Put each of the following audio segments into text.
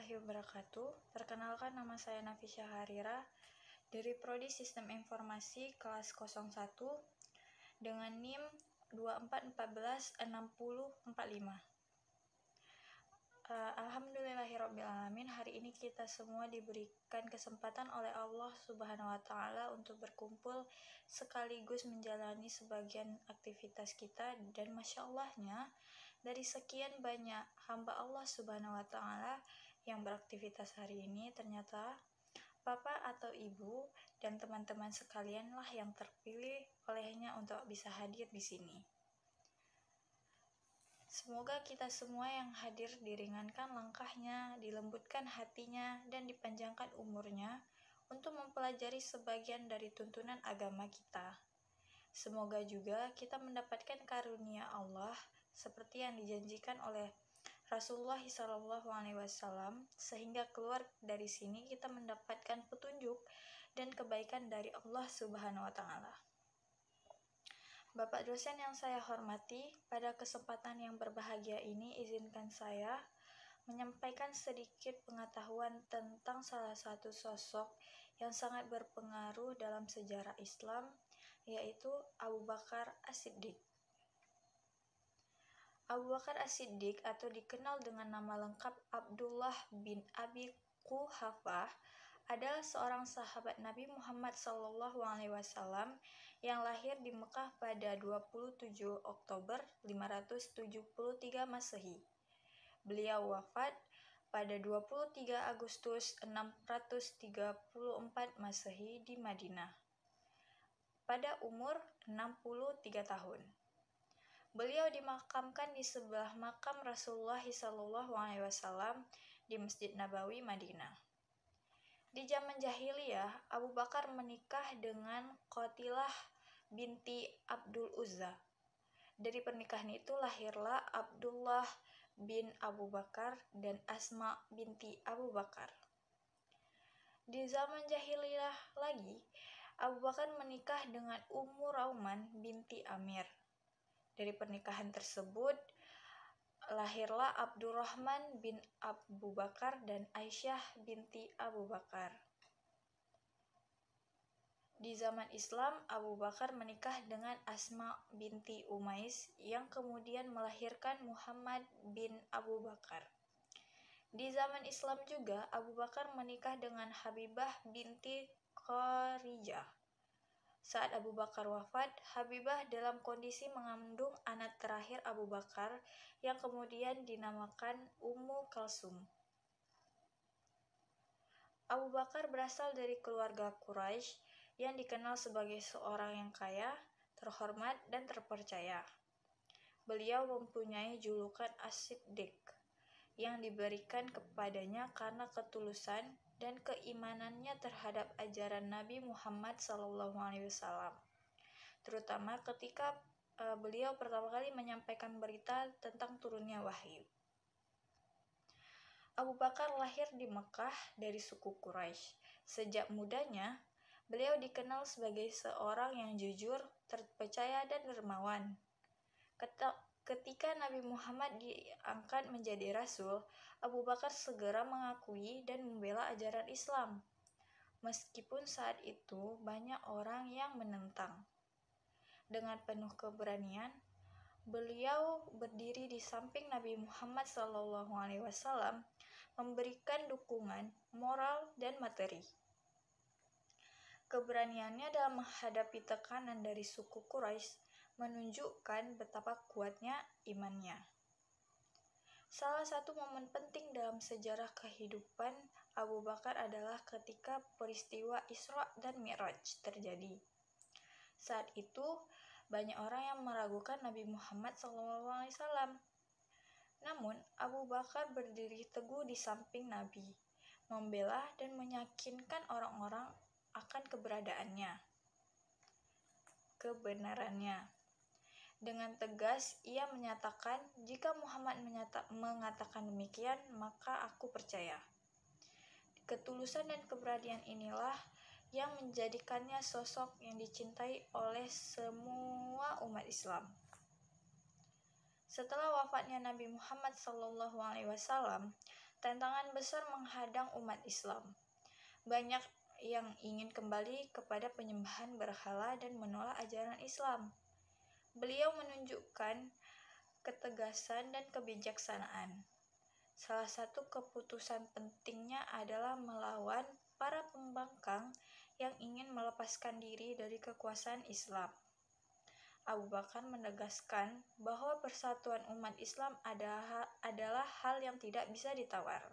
warahmatullahi wabarakatuh. Perkenalkan, nama saya Nafisya Harira dari Prodi Sistem Informasi kelas 01 dengan NIM 24146045. Alhamdulillahirrabbilalamin, hari ini kita semua diberikan kesempatan oleh Allah Subhanahu wa Ta'ala untuk berkumpul sekaligus menjalani sebagian aktivitas kita, dan Masya Allahnya dari sekian banyak hamba Allah Subhanahu wa Ta'ala yang beraktivitas hari ini, ternyata Bapak atau Ibu dan teman-teman sekalianlah yang terpilih olehnya untuk bisa hadir di sini. Semoga kita semua yang hadir diringankan langkahnya, dilembutkan hatinya, dan dipanjangkan umurnya untuk mempelajari sebagian dari tuntunan agama kita. Semoga juga kita mendapatkan karunia Allah seperti yang dijanjikan oleh Rasulullah SAW, sehingga keluar dari sini kita mendapatkan petunjuk dan kebaikan dari Allah Subhanahu wa Ta'ala. Bapak dosen yang saya hormati, pada kesempatan yang berbahagia ini izinkan saya menyampaikan sedikit pengetahuan tentang salah satu sosok yang sangat berpengaruh dalam sejarah Islam, yaitu Abu Bakar As-Siddiq. Abu Bakar As-Siddiq atau dikenal dengan nama lengkap Abdullah bin Abi Quhafah adalah seorang sahabat Nabi Muhammad SAW yang lahir di Mekah pada 27 Oktober 573 Masehi. Beliau wafat pada 23 Agustus 634 Masehi di Madinah pada umur 63 tahun. Beliau dimakamkan di sebelah makam Rasulullah SAW di Masjid Nabawi, Madinah. Di zaman jahiliyah, Abu Bakar menikah dengan Qatilah binti Abdul Uzza. Dari pernikahan itu lahirlah Abdullah bin Abu Bakar dan Asma binti Abu Bakar. Di zaman jahiliyah lagi, Abu Bakar menikah dengan Ummu Rauman binti Amir. Dari pernikahan tersebut lahirlah Abdurrahman bin Abu Bakar dan Aisyah binti Abu Bakar. Di zaman Islam, Abu Bakar menikah dengan Asma binti Umais yang kemudian melahirkan Muhammad bin Abu Bakar. Di zaman Islam juga, Abu Bakar menikah dengan Habibah binti Kharijah. Saat Abu Bakar wafat, Habibah dalam kondisi mengandung anak terakhir Abu Bakar yang kemudian dinamakan Ummu Kalsum. Abu Bakar berasal dari keluarga Quraisy yang dikenal sebagai seorang yang kaya, terhormat, dan terpercaya. Beliau mempunyai julukan As-Siddiq yang diberikan kepadanya karena ketulusan dan keimanannya terhadap ajaran Nabi Muhammad SAW, terutama ketika beliau pertama kali menyampaikan berita tentang turunnya wahyu. Abu Bakar lahir di Mekah dari suku Quraisy. Sejak mudanya, beliau dikenal sebagai seorang yang jujur, terpercaya, dan dermawan. Ketika Nabi Muhammad diangkat menjadi Rasul, Abu Bakar segera mengakui dan membela ajaran Islam. Meskipun saat itu banyak orang yang menentang. Dengan penuh keberanian, beliau berdiri di samping Nabi Muhammad SAW, memberikan dukungan moral dan materi. Keberaniannya dalam menghadapi tekanan dari suku Quraisy menunjukkan betapa kuatnya imannya. Salah satu momen penting dalam sejarah kehidupan Abu Bakar adalah ketika peristiwa Isra dan Mi'raj terjadi. Saat itu, banyak orang yang meragukan Nabi Muhammad SAW. Namun, Abu Bakar berdiri teguh di samping Nabi, membela dan meyakinkan orang-orang akan kebenarannya. Dengan tegas, ia menyatakan, jika Muhammad mengatakan demikian, maka aku percaya. Ketulusan dan keberanian inilah yang menjadikannya sosok yang dicintai oleh semua umat Islam. Setelah wafatnya Nabi Muhammad SAW, tantangan besar menghadang umat Islam. Banyak yang ingin kembali kepada penyembahan berhala dan menolak ajaran Islam. Beliau menunjukkan ketegasan dan kebijaksanaan. Salah satu keputusan pentingnya adalah melawan para pembangkang yang ingin melepaskan diri dari kekuasaan Islam. Abu Bakar menegaskan bahwa persatuan umat Islam adalah hal yang tidak bisa ditawar.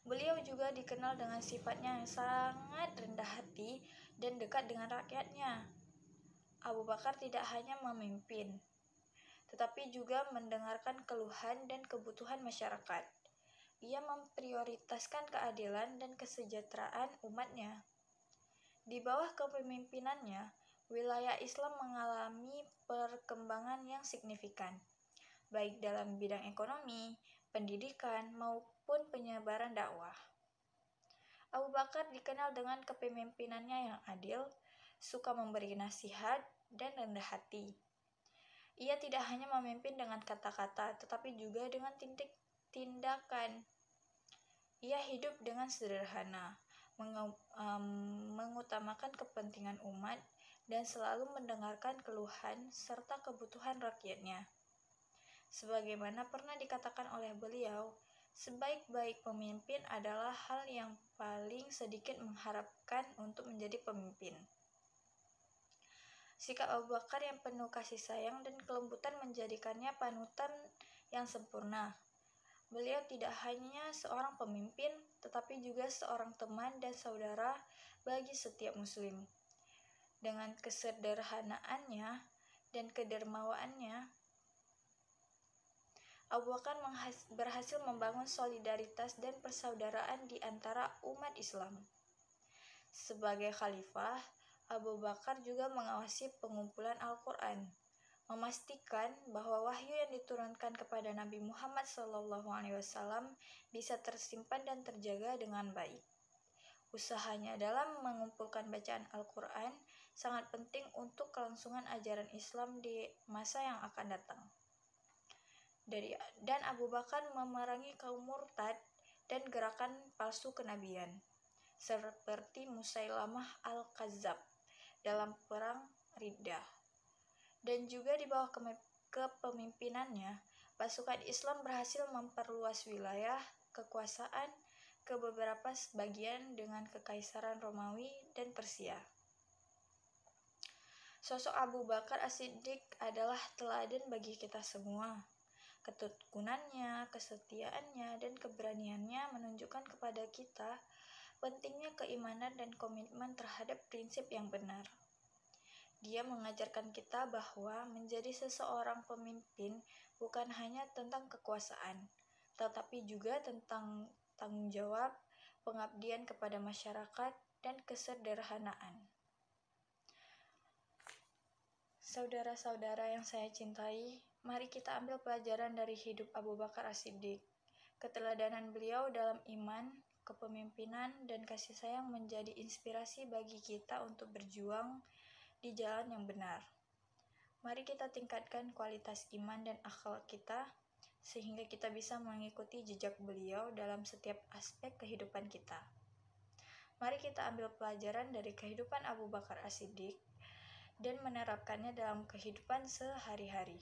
Beliau juga dikenal dengan sifatnya yang sangat rendah hati dan dekat dengan rakyatnya. Abu Bakar tidak hanya memimpin, tetapi juga mendengarkan keluhan dan kebutuhan masyarakat. Ia memprioritaskan keadilan dan kesejahteraan umatnya. Di bawah kepemimpinannya, wilayah Islam mengalami perkembangan yang signifikan, baik dalam bidang ekonomi, pendidikan, maupun penyebaran dakwah. Abu Bakar dikenal dengan kepemimpinannya yang adil, suka memberi nasihat, dan rendah hati. Ia tidak hanya memimpin dengan kata-kata, tetapi juga dengan tindakan. Ia hidup dengan sederhana, mengutamakan kepentingan umat, dan selalu mendengarkan keluhan serta kebutuhan rakyatnya. Sebagaimana pernah dikatakan oleh beliau, sebaik-baik pemimpin adalah hal yang paling sedikit mengharapkan untuk menjadi pemimpin. Sikap Abu Bakar yang penuh kasih sayang dan kelembutan menjadikannya panutan yang sempurna. Beliau tidak hanya seorang pemimpin, tetapi juga seorang teman dan saudara bagi setiap muslim. Dengan kesederhanaannya dan kedermawaannya, Abu Bakar berhasil membangun solidaritas dan persaudaraan di antara umat Islam. Sebagai khalifah, Abu Bakar juga mengawasi pengumpulan Al-Quran, memastikan bahwa wahyu yang diturunkan kepada Nabi Muhammad SAW bisa tersimpan dan terjaga dengan baik. Usahanya dalam mengumpulkan bacaan Al-Quran sangat penting untuk kelangsungan ajaran Islam di masa yang akan datang. Dan Abu Bakar memerangi kaum murtad dan gerakan palsu kenabian, seperti Musailamah al-Kazzab dalam perang Riddah. Dan juga di bawah kepemimpinannya, pasukan Islam berhasil memperluas wilayah kekuasaan ke beberapa bagian dengan Kekaisaran Romawi dan Persia. Sosok Abu Bakar As-Siddiq adalah teladan bagi kita semua. Ketekunannya, kesetiaannya, dan keberaniannya menunjukkan kepada kita pentingnya keimanan dan komitmen terhadap prinsip yang benar. Dia mengajarkan kita bahwa menjadi seseorang pemimpin bukan hanya tentang kekuasaan, tetapi juga tentang tanggung jawab, pengabdian kepada masyarakat, dan kesederhanaan. Saudara-saudara yang saya cintai, mari kita ambil pelajaran dari hidup Abu Bakar As-Siddiq. Keteladanan beliau dalam iman, kepemimpinan, dan kasih sayang menjadi inspirasi bagi kita untuk berjuang di jalan yang benar. Mari kita tingkatkan kualitas iman dan akhlak kita, sehingga kita bisa mengikuti jejak beliau dalam setiap aspek kehidupan kita. Mari kita ambil pelajaran dari kehidupan Abu Bakar As-Siddiq dan menerapkannya dalam kehidupan sehari-hari.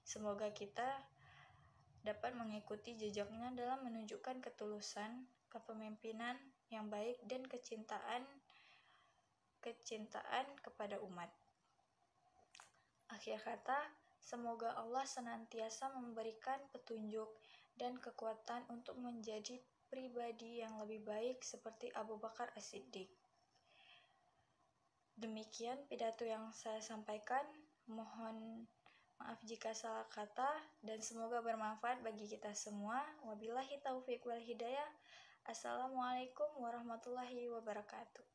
Semoga kita dapat mengikuti jejaknya dalam menunjukkan ketulusan, kepemimpinan yang baik, dan kecintaan kepada umat. Akhir kata, semoga Allah senantiasa memberikan petunjuk dan kekuatan untuk menjadi pribadi yang lebih baik seperti Abu Bakar As-Siddiq. Demikian pidato yang saya sampaikan. Mohon maaf jika salah kata dan semoga bermanfaat bagi kita semua. Wabillahi taufiq wal hidayah. Assalamualaikum warahmatullahi wabarakatuh.